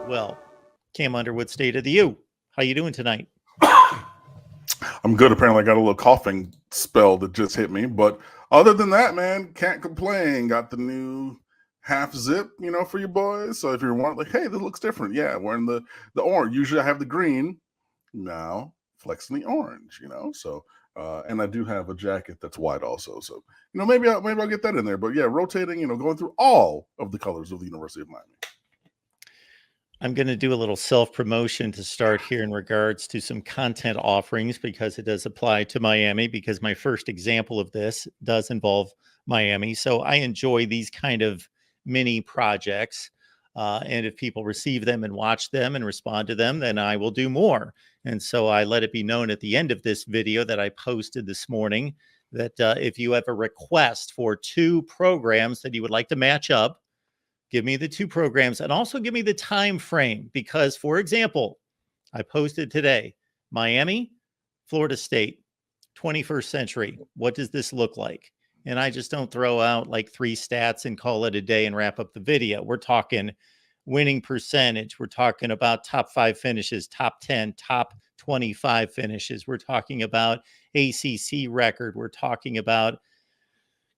well. Cam Underwood, State of the U. How you doing tonight? I'm good. Apparently, I got a little coughing spell that just hit me. But other than that, man, can't complain. Got the new half zip, for you boys. So if you're wondering, hey, this looks different. Yeah, wearing the orange. Usually I have the green. Now flexing the orange, So and I do have a jacket that's white also. So maybe I'll get that in there. But yeah, rotating. Going through all of the colors of the University of Miami. I'm going to do a little self-promotion to start here in regards to some content offerings because it does apply to Miami, because my first example of this does involve Miami. So I enjoy these kind of mini projects. And if people receive them and watch them and respond to them, then I will do more. And so I let it be known at the end of this video that I posted this morning that if you have a request for 2 programs that you would like to match up, give me the 2 programs and also give me the time frame. Because, for example, I posted today, Miami, Florida State, 21st century. What does this look like? And I just don't throw out like 3 stats and call it a day and wrap up the video. We're talking winning percentage. We're talking about top 5 finishes, top 10, top 25 finishes. We're talking about ACC record. We're talking about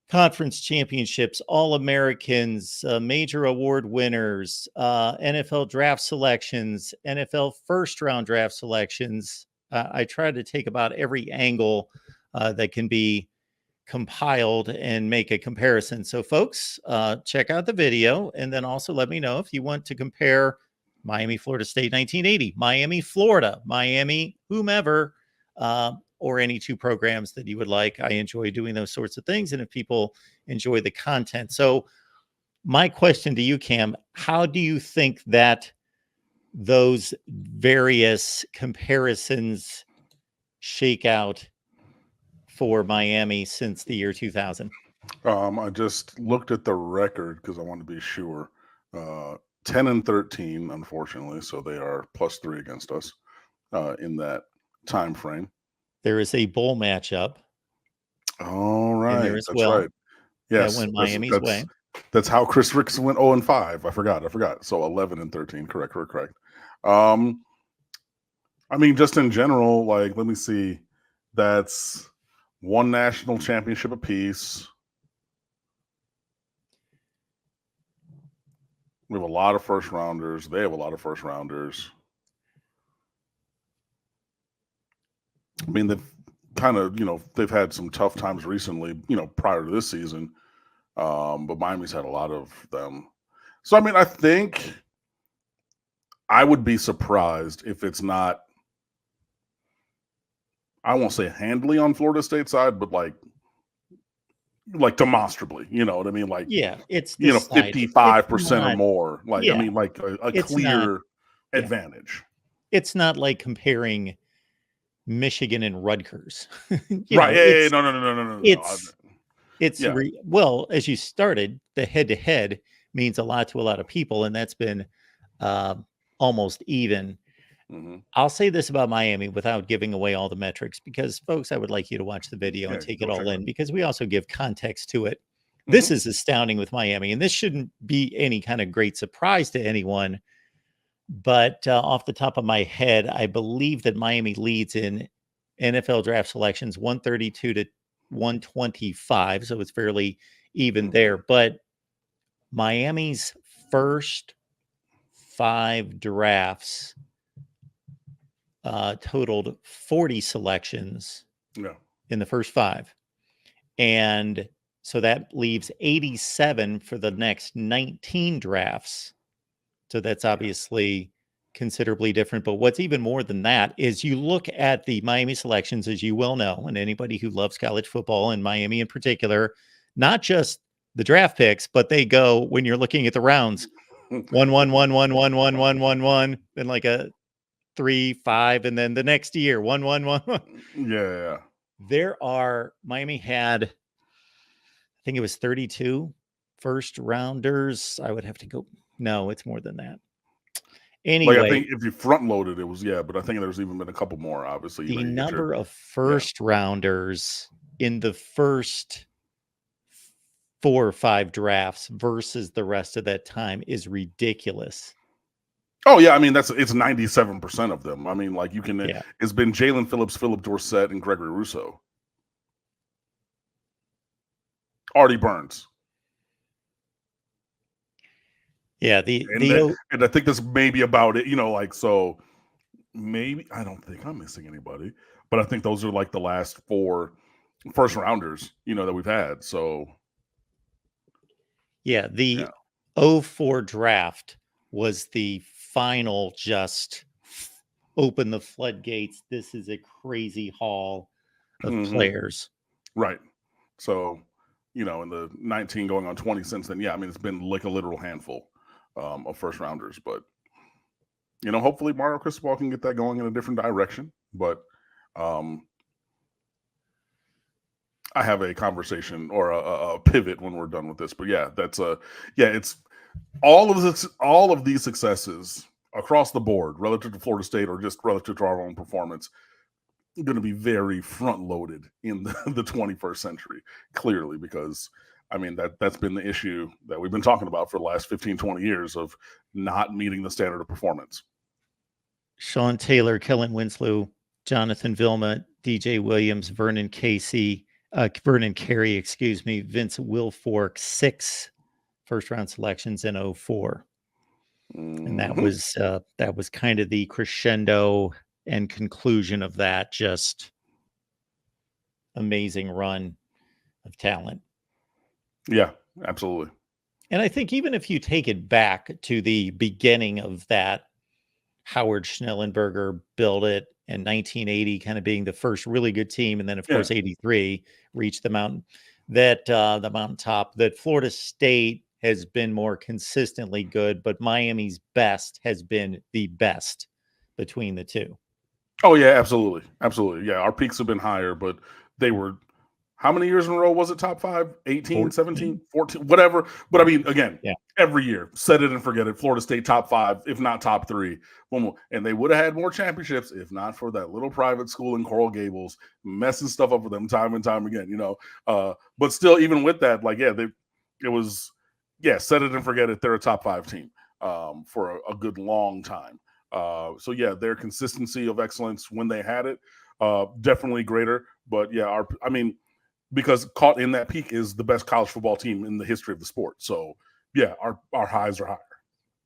conference championships, All-Americans, major award winners, NFL draft selections, NFL first-round draft selections. I try to take about every angle that can be compiled and make a comparison. So, folks, check out the video, and then also let me know if you want to compare Miami, Florida State 1980, Miami, Florida, Miami, whomever, or any 2 programs that you would like. I enjoy doing those sorts of things, and if people enjoy the content. So my question to you, Cam, how do you think that those various comparisons shake out for Miami since the year 2000? I just looked at the record because I want to be sure. 10-13, unfortunately, so they are +3 against us in that time frame. There is a bowl matchup. All right, there as that's well, right. Yes, that went Miami's way. That's how Chris Rickson went 0-5. I forgot. So 11-13. Correct. I mean, just in general, like, let me see. That's 1 national championship apiece. We have a lot of first rounders. They have a lot of first rounders. I mean, they've kind of, they've had some tough times recently, prior to this season. But Miami's had a lot of them. So, I mean, I think I would be surprised if it's not, I won't say handily on Florida State side, but like demonstrably, you know what I mean? Like, yeah, it's 55% or more. Like, yeah, I mean, like a clear advantage. It's not like comparing Michigan and Rutgers. Right. No. It's well, as you started, the head-to-head means a lot to a lot of people, and that's been almost even. Mm-hmm. I'll say this about Miami without giving away all the metrics, because, folks, I would like you to watch the video and take it all in, because we also give context to it. Mm-hmm. This is astounding with Miami, and this shouldn't be any kind of great surprise to anyone. But off the top of my head, I believe that Miami leads in NFL draft selections 132 to 125. So it's fairly even there. But Miami's first 5 drafts totaled 40 selections in the first 5. And so that leaves 87 for the next 19 drafts. So that's obviously considerably different. But what's even more than that is you look at the Miami selections, as you well know, and anybody who loves college football and Miami in particular, not just the draft picks, but they go, when you're looking at the rounds, 1-1-1-1-1-1-1-1-1, then like a 3-5, and then the next year 1-1-1. Yeah. Miami had, I think it was 32 first rounders. I would have to go. No, it's more than that. Anyway, I think if you front loaded, it was, but I think there's even been a couple more, obviously. The number of first rounders in the first 4 or 5 drafts versus the rest of that time is ridiculous. Oh yeah, I mean it's 97% of them. I mean, like you can, Yeah. it's been Jalen Phillips, Philip Dorsett, and Gregory Rousseau. Artie Burns. Yeah. And I think that's maybe about it, like, so maybe, I don't think I'm missing anybody, but I think those are like the last 4 first rounders, that we've had. So Yeah. The yeah. '04 draft was the final just open the floodgates. This is a crazy haul of Hmm. players. Right. So, in the 19 going on 20 since then, yeah, I mean, it's been like a literal handful of first rounders, but hopefully Mario Cristobal can get that going in a different direction. But um, I have a conversation or a pivot when we're done with this. But yeah, it's all of these successes across the board relative to Florida State or just relative to our own performance going to be very front loaded in the 21st century, clearly, because I mean that's been the issue that we've been talking about for the last 15, 20 years of not meeting the standard of performance. Sean Taylor, Kellen Winslow, Jonathan Vilma, DJ Williams, Vernon Carey, excuse me, Vince Wilfork, 6 first round selections in '04. And Mm-hmm. that was kind of the crescendo and conclusion of that just amazing run of talent. Yeah, absolutely. And I think even if you take it back to the beginning of that, Howard Schnellenberger built it in 1980, kind of being the first really good team, and then of course Yeah. '83 reached the mountain, that the mountaintop. That Florida State has been more consistently good, but Miami's best has been the best between the two. Oh yeah, absolutely, absolutely. Yeah, our peaks have been higher, but they were, how many years in a row was it top 5? 18, 17, 14, 14, whatever. But I mean, again, yeah, every year, set it and forget it. Florida State top 5, if not top 3. And they would have had more championships if not for that little private school in Coral Gables messing stuff up with them time and time again, But still, even with that, like, yeah, it was, yeah, set it and forget it. They're a top 5 team for a good long time. So yeah, their consistency of excellence when they had it, definitely greater. But yeah, I mean, because caught in that peak is the best college football team in the history of the sport. So yeah, our highs are higher.